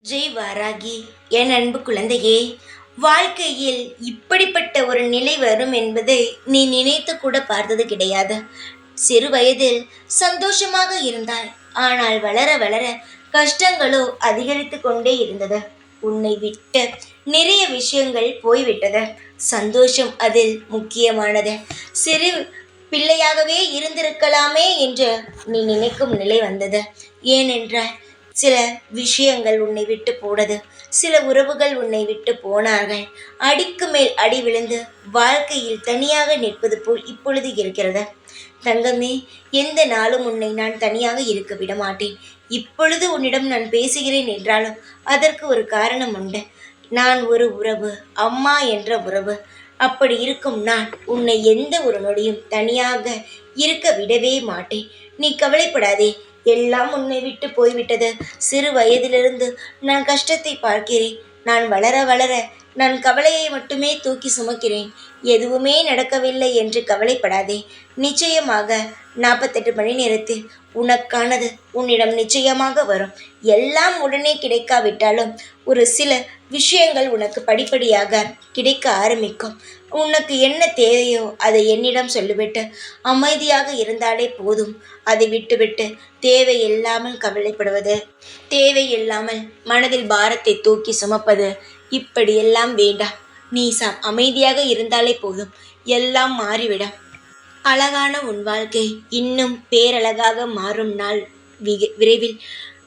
ஜெய் வாராகி, என் அன்பு குழந்தையே, வாழ்க்கையில் இப்படிப்பட்ட ஒரு நிலை வரும் என்பதை நீ நினைத்து கூட பார்த்தது கிடையாது. சிறு வயதில் சந்தோஷமாக இருந்தாய். ஆனால் வளர வளர கஷ்டங்களோ அதிகரித்து கொண்டே இருந்தது. உன்னை விட்டு நிறைய விஷயங்கள் போய்விட்டது. சந்தோஷம் அதில் முக்கியமானது. சிறு பிள்ளையாகவே இருந்திருக்கலாமே என்று நீ நினைக்கும் நிலை வந்தது. ஏனென்றால் சில விஷயங்கள் உன்னை விட்டு போனது. சில உறவுகள் உன்னை விட்டு போனார்கள். அடிக்கு மேல் அடி விழுந்து வாழ்க்கையில் தனியாக நிற்பது போல் இப்பொழுது இருக்கிறது. தங்கமே, எந்த நாளும் உன்னை நான் தனியாக இருக்க விட மாட்டேன். இப்பொழுது உன்னிடம் நான் பேசுகிறேன் என்றாலும் அதற்கு ஒரு காரணம் உண்டு. நான் ஒரு உறவு, அம்மா என்ற உறவு. அப்படி இருக்கும் நான் உன்னை எந்த ஒரு நொடியும் தனியாக இருக்க விடவே மாட்டேன். நீ கவலைப்படாதே. எல்லாம் உன்னை விட்டு போய்விட்டது. சிறு வயதிலிருந்து நான் கஷ்டத்தை பார்க்கிறேன். நான் வளர வளர நான் கவலையை மட்டுமே தூக்கி சுமக்கிறேன். எதுவுமே நடக்கவில்லை என்று கவலைப்படாதே. நிச்சயமாக 48 மணி நேரத்தில் உனக்கானது உன்னிடம் நிச்சயமாக வரும். எல்லாம் உடனே கிடைக்காவிட்டாலும் ஒரு சில விஷயங்கள் உனக்கு படிப்படியாக கிடைக்க ஆரம்பிக்கும். உனக்கு என்ன தேவையோ அதை என்னிடம் சொல்லிவிட்டு அமைதியாக இருந்தாலே போதும். அதை விட்டுவிட்டு தேவையில்லாமல் கவலைப்படுவது, தேவையில்லாமல் மனதில் பாரத்தை தூக்கி சுமப்பது, இப்படியெல்லாம் வேண்டாம். நீ அமைதியாக இருந்தாலே போதும். எல்லாம் மாறிவிடும். அழகான உன் வாழ்க்கை இன்னும் பேரழகாக மாறும் நாள் விரைவில்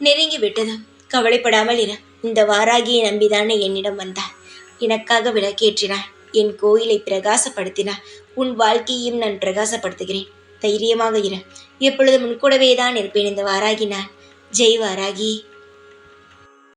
நெருங்கிவிட்டது. கவலைப்படாமல் இரு. இந்த வாராகியை நம்பிதானே என்னிடம் வந்தாய். எனக்காக விளக்கேற்றினாய். என் கோயிலை பிரகாசப்படுத்தினாய். உன் வாழ்க்கையையும் நான் பிரகாசப்படுத்துகிறேன். தைரியமாக இரு. எப்பொழுதும் உன் கூடவே தான் இருப்பேன். இந்த வாராகி நான். ஜெய் வாராகி.